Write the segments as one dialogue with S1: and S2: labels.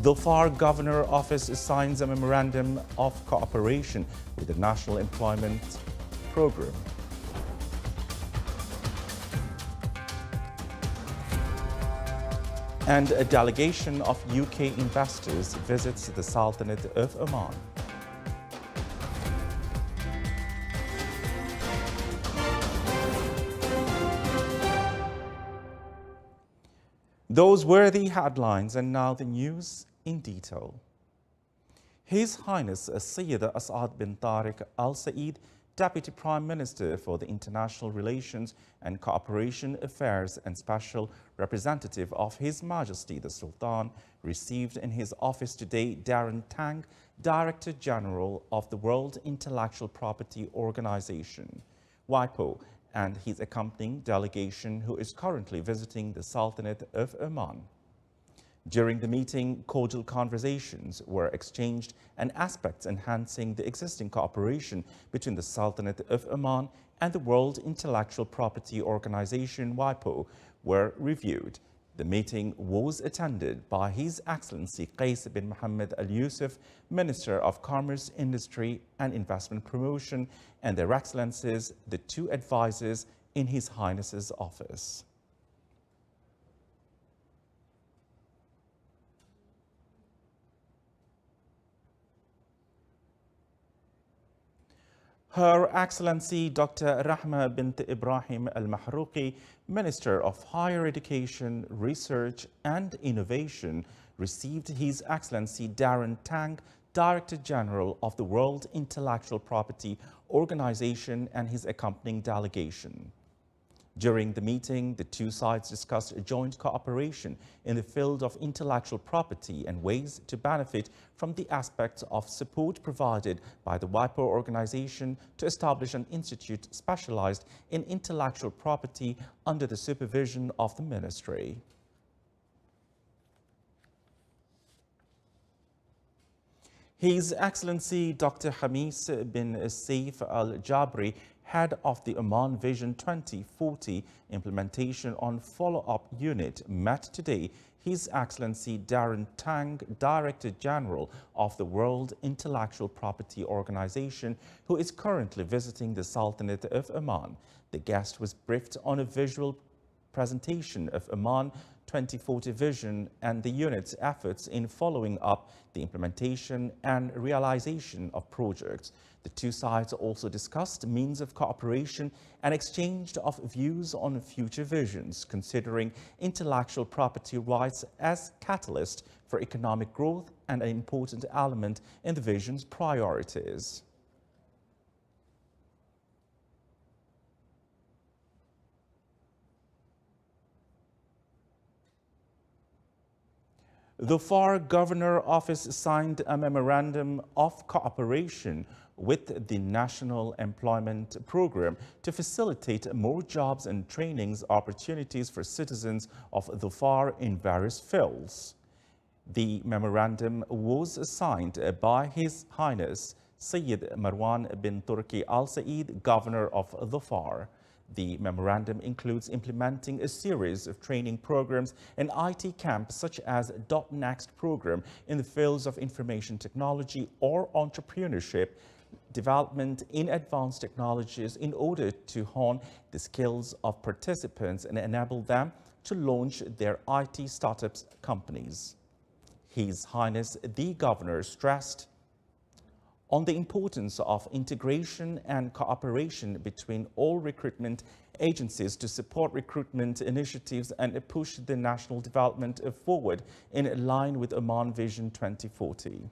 S1: Dhofar Governor Office signs a memorandum of cooperation with the National Employment Program. And a delegation of UK investors visits the Sultanate of Oman. Those were the headlines, and now the news in detail. His Highness Sayyid As'ad bin Tariq Al Saeed, Deputy Prime Minister for the International Relations and Cooperation Affairs and Special Representative of His Majesty the Sultan, received in his office today Darren Tang, Director General of the World Intellectual Property Organization, WIPO, and his accompanying delegation, who is currently visiting the Sultanate of Oman. During the meeting, cordial conversations were exchanged and aspects enhancing the existing cooperation between the Sultanate of Oman and the World Intellectual Property Organization, WIPO, were reviewed. The meeting was attended by His Excellency Qais bin Mohammed Al Yusuf, Minister of Commerce, Industry and Investment Promotion, and Their Excellencies, the two advisors in His Highness's office. Her Excellency Dr. Rahma bint Ibrahim Al-Mahrouqi, Minister of Higher Education, Research and Innovation, received His Excellency Darren Tang, Director General of the World Intellectual Property Organization, and his accompanying delegation. During the meeting, the two sides discussed a joint cooperation in the field of intellectual property and ways to benefit from the aspects of support provided by the WIPO organization to establish an institute specialized in intellectual property under the supervision of the ministry. His Excellency Dr. Hamis bin Saif Al Jabri, Head of the Oman Vision 2040 Implementation on Follow-up Unit, met today His Excellency Darren Tang, Director General of the World Intellectual Property Organization, who is currently visiting the Sultanate of Oman. The guest was briefed on a visual presentation of Oman 2040 vision and the unit's efforts in following up the implementation and realization of projects. The two sides also discussed means of cooperation and exchanged of views on future visions, considering intellectual property rights as catalyst for economic growth and an important element in the vision's priorities. The Dhofar Governor Office signed a memorandum of cooperation with the National Employment Program to facilitate more jobs and trainings opportunities for citizens of Dhofar in various fields. The memorandum was signed by His Highness Sayyid Marwan bin Turki Al Saeed, Governor of Dhofar. The memorandum includes implementing a series of training programs and IT camps such as .Next program in the fields of information technology or entrepreneurship development in advanced technologies in order to hone the skills of participants and enable them to launch their IT startups companies. His Highness the Governor stressed on the importance of integration and cooperation between all recruitment agencies to support recruitment initiatives and push the national development forward in line with Oman Vision 2040.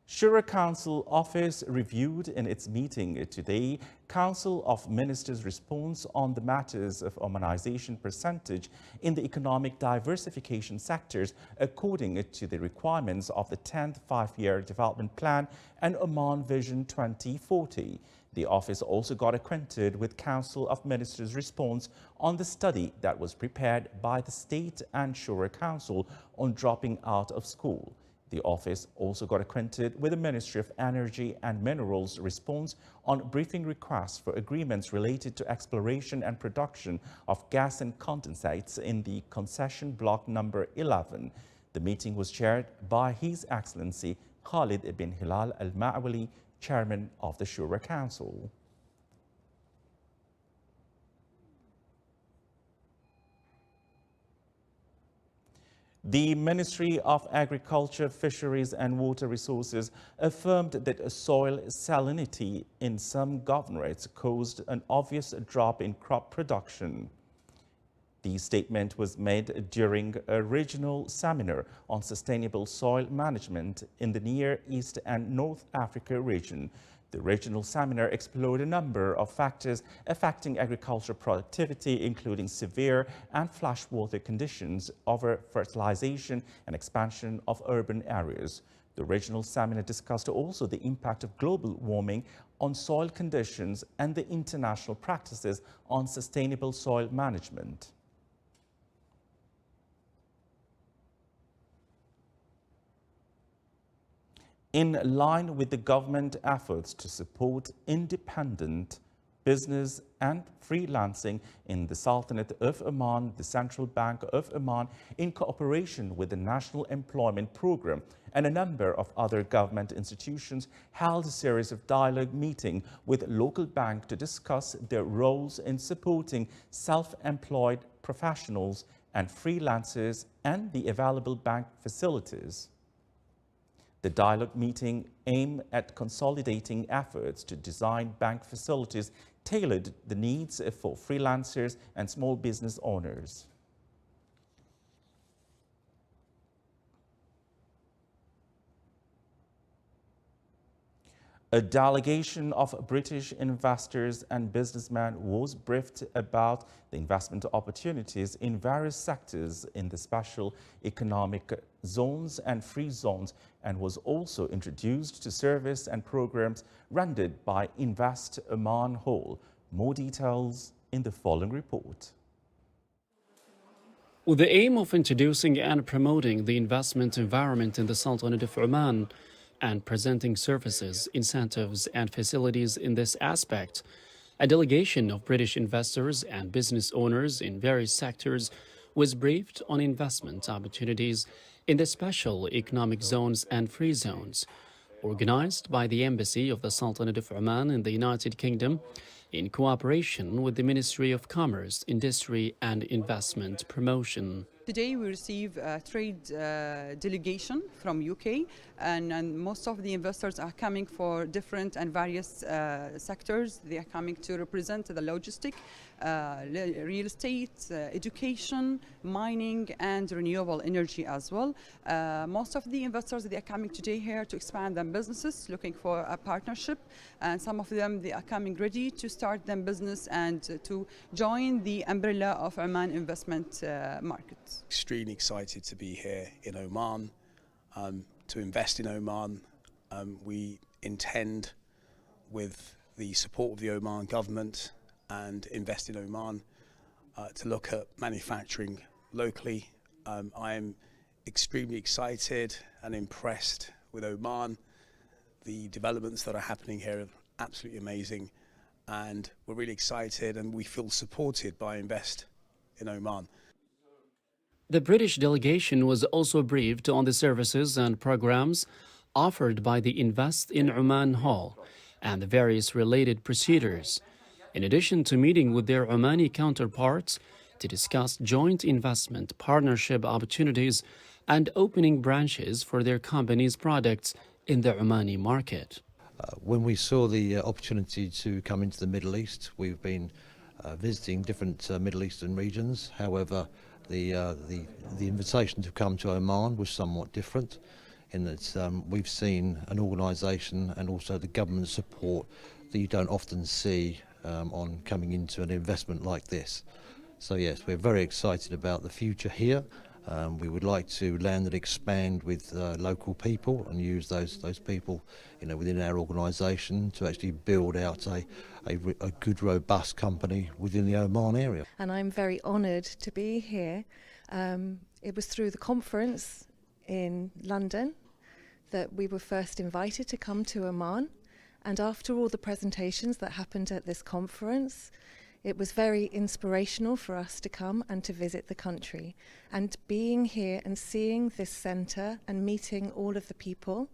S1: Shura Council Office reviewed in its meeting today Council of Ministers' response on the matters of Omanization percentage in the economic diversification sectors according to the requirements of the 10th Five-Year Development Plan and Oman Vision 2040. The office also got acquainted with Council of Ministers' response on the study that was prepared by the State and Shura Council on dropping out of school. The office also got acquainted with the Ministry of Energy and Minerals' response on briefing requests for agreements related to exploration and production of gas and condensates in the concession block number 11. The meeting was chaired by His Excellency Khalid bin Hilal Al Ma'wali, Chairman of the Shura Council. The Ministry of Agriculture, Fisheries and Water Resources affirmed that soil salinity in some governorates caused an obvious drop in crop production. The statement was made during a regional seminar on sustainable soil management in the Near East and North Africa region. The regional seminar explored a number of factors affecting agricultural productivity, including severe and flash water conditions, over-fertilization and expansion of urban areas. The regional seminar discussed also the impact of global warming on soil conditions and the international practices on sustainable soil management. In line with the government efforts to support independent business and freelancing in the Sultanate of Oman, the Central Bank of Oman, in cooperation with the National Employment Program and a number of other government institutions, held a series of dialogue meetings with local banks to discuss their roles in supporting self-employed professionals and freelancers and the available bank facilities. The dialogue meeting aimed at consolidating efforts to design bank facilities tailored to the needs for freelancers and small business owners. A delegation of British investors and businessmen was briefed about the investment opportunities in various sectors in the special economic zones and free zones, and was also introduced to service and programs rendered by Invest Oman Hall. More details in the following report.
S2: With the aim of introducing and promoting the investment environment in the Sultanate of Oman, and presenting services, incentives and facilities in this aspect, a delegation of British investors and business owners in various sectors was briefed on investment opportunities in the special economic zones and free zones, organized by the Embassy of the Sultanate of Oman in the United Kingdom in cooperation with the Ministry of Commerce, Industry and Investment Promotion.
S3: Today we receive a trade delegation from UK, and most of the investors are coming for different and various sectors. They are coming to represent the logistic, real estate, education, mining and renewable energy as well. Most of the investors, they are coming today here to expand their businesses, looking for a partnership, and some of them, they are coming ready to start their business and to join the umbrella of Oman investment market.
S4: Extremely excited to be here in Oman, to invest in Oman. We intend, with the support of the Oman government and Invest in Oman, to look at manufacturing locally. I am extremely excited and impressed with Oman. The developments that are happening here are absolutely amazing, and we're really excited and we feel supported by Invest in Oman.
S2: The British delegation was also briefed on the services and programs offered by the Invest in Oman Hall and the various related procedures, in addition to meeting with their Omani counterparts to discuss joint investment partnership opportunities and opening branches for their company's products in the Omani market.
S5: When we saw the opportunity to come into the Middle East, we've been visiting different Middle Eastern regions. However, the invitation to come to Oman was somewhat different, in that we've seen an organisation and also the government support that you don't often see on coming into an investment like this. So yes, we're very excited about the future here. We would like to land and expand with local people and use those people, within our organisation to actually build out a good, robust company within the Oman area.
S6: And I'm very honoured to be here. It was through the conference in London that we were first invited to come to Oman, and after all the presentations that happened at this conference, It was very inspirational for us to come and to visit the country. And being here and seeing this centre and meeting all of the people,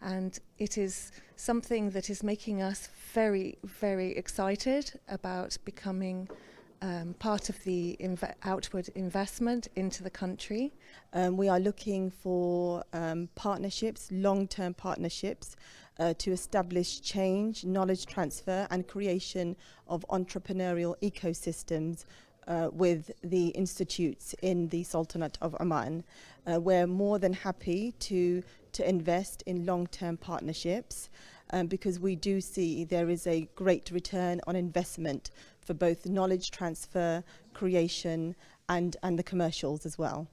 S6: and it is something that is making us very, very excited about becoming part of the outward investment into the country.
S7: We are looking for partnerships, long-term partnerships, to establish change, knowledge transfer and creation of entrepreneurial ecosystems with the institutes in the Sultanate of Oman. We're more than happy to invest in long-term partnerships because we do see there is a great return on investment for both knowledge transfer, creation and the commercials as well.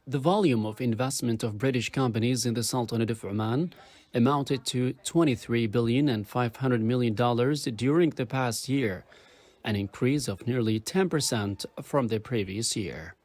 S2: The volume of investment of British companies in the Sultanate of Oman amounted to $23 billion and $500 million during the past year, an increase of nearly 10% from the previous year.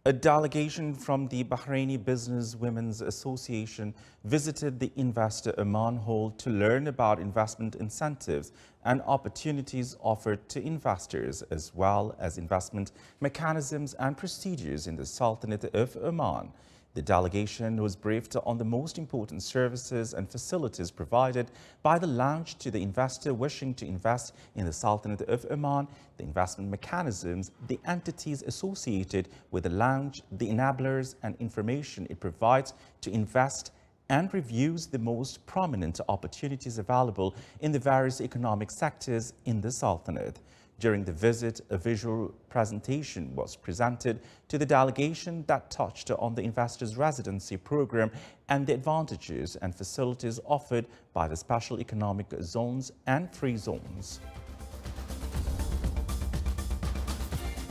S1: A delegation from the Bahraini Business Women's Association visited the Investor Oman Hall to learn about investment incentives and opportunities offered to investors, as well as investment mechanisms and procedures in the Sultanate of Oman. The delegation was briefed on the most important services and facilities provided by the lounge to the investor wishing to invest in the Sultanate of Oman, the investment mechanisms, the entities associated with the lounge, the enablers and information it provides to invest, and reviews the most prominent opportunities available in the various economic sectors in the Sultanate. During the visit, a visual presentation was presented to the delegation that touched on the Investors Residency Program and the advantages and facilities offered by the special economic zones and free zones.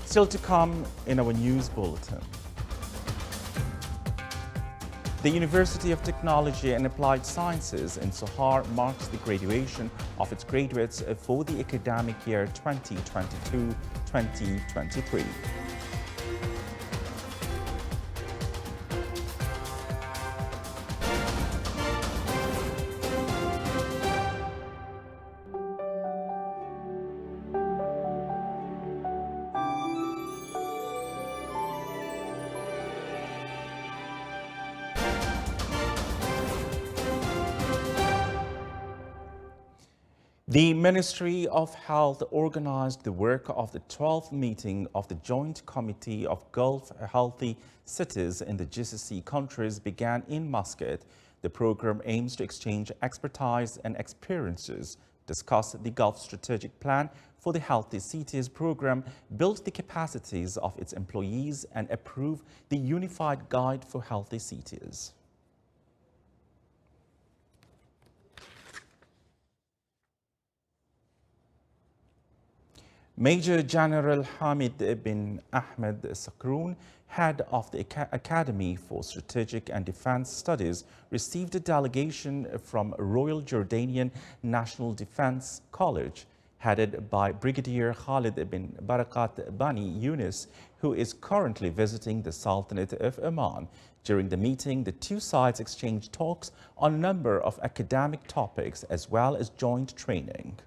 S1: Still to come in our news bulletin. The University of Technology and Applied Sciences in Sohar marks the graduation of its graduates for the academic year 2022-2023. The Ministry of Health organized the work of the 12th meeting of the Joint Committee of Gulf Healthy Cities in the GCC countries began in Muscat. The program aims to exchange expertise and experiences, discuss the Gulf Strategic Plan for the Healthy Cities program, build the capacities of its employees, and approve the Unified Guide for Healthy Cities. Major General Hamid bin Ahmed Sakroun, head of the Academy for Strategic and Defense Studies, received a delegation from Royal Jordanian National Defense College, headed by Brigadier Khalid bin Barakat Bani Yunus, who is currently visiting the Sultanate of Oman. During the meeting, the two sides exchanged talks on a number of academic topics as well as joint training.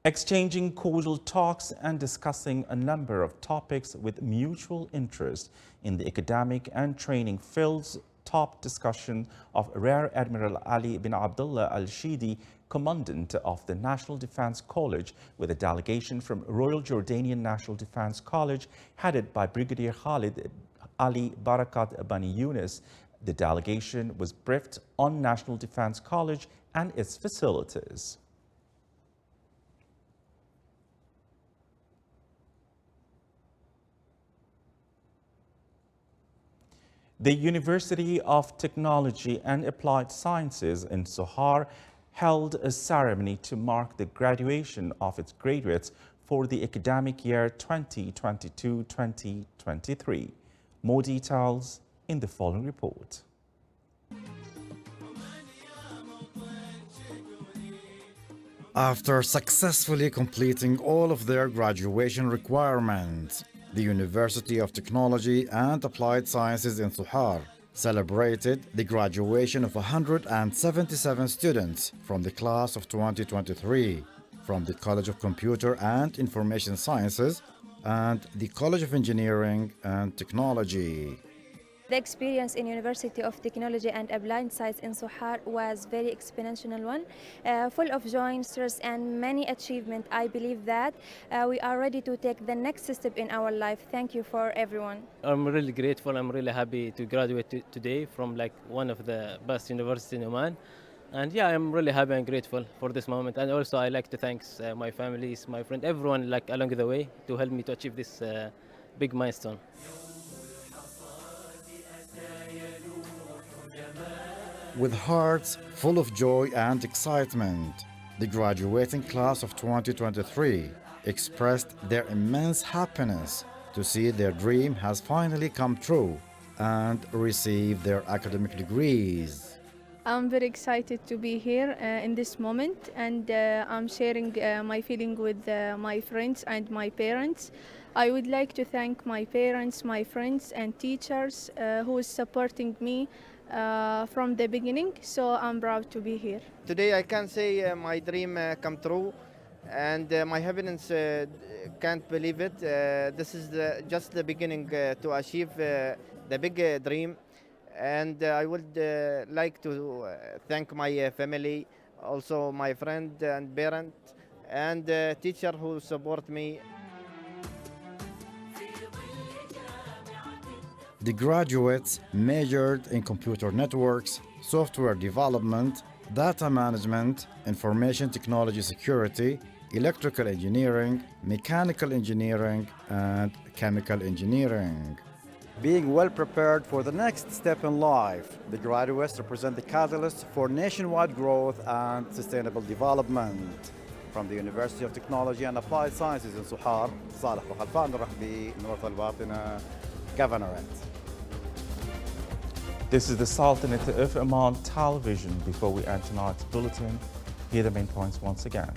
S1: Exchanging cordial talks and discussing a number of topics with mutual interest in the academic and training fields. Top discussion of Rear Admiral Ali bin Abdullah al-Shidi, Commandant of the National Defense College, with a delegation from Royal Jordanian National Defense College, headed by Brigadier Khalid Ali Barakat Bani Yunus. The delegation was briefed on National Defense College and its facilities. The University of Technology and Applied Sciences in Sohar held a ceremony to mark the graduation of its graduates for the academic year 2022-2023. More details in the following report.
S8: After successfully completing all of their graduation requirements, the University of Technology and Applied Sciences in Sohar celebrated the graduation of 177 students from the class of 2023 from the College of Computer and Information Sciences and the College of Engineering and Technology.
S9: The experience in University of Technology and Applied Science in Sohar was very exponential one, full of joy, stress and many achievements. I believe that we are ready to take the next step in our life. Thank you for everyone.
S10: I'm really grateful. I'm really happy to graduate today from one of the best universities in Oman. And yeah, I'm really happy and grateful for this moment. And also I like to thank my families, my friends, everyone along the way to help me to achieve this big milestone.
S8: With hearts full of joy and excitement, the graduating class of 2023 expressed their immense happiness to see their dream has finally come true and receive their academic degrees.
S11: I'm very excited to be here in this moment, and I'm sharing my feeling with my friends and my parents. I would like to thank my parents, my friends and teachers who is supporting me from the beginning, so I'm proud to be here.
S12: Today I can say my dream come true, and my happiness can't believe it. This is just the beginning to achieve the big dream, and I would like to thank my family, also my friend and parent and teacher who support me.
S8: The graduates majored in computer networks, software development, data management, information technology security, electrical engineering, mechanical engineering, and chemical engineering.
S13: Being well prepared for the next step in life, the graduates represent the catalyst for nationwide growth and sustainable development. From the University of Technology and Applied Sciences in Sohar, Saleh Bukhalfan Rahbi, North Al-Batina Governorate.
S1: This is the Sultanate of Oman television. Before we end tonight's bulletin, here are the main points once again.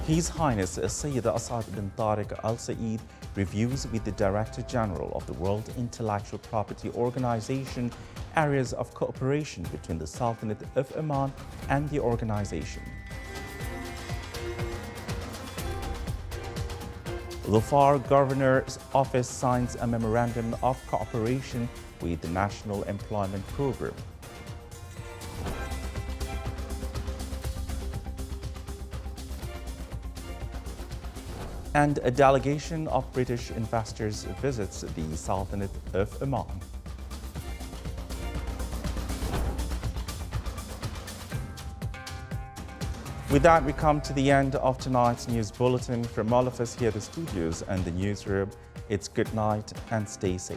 S1: His Highness Sayyid Asad bin Tariq Al Saeed reviews with the Director General of the World Intellectual Property Organization areas of cooperation between the Sultanate of Oman and the organization. Dhofar Governor's Office signs a memorandum of cooperation with the National Employment Program. And a delegation of British investors visits the Sultanate of Oman. With that, we come to the end of tonight's news bulletin. From all of us here at the studios and the newsroom, it's good night and stay safe.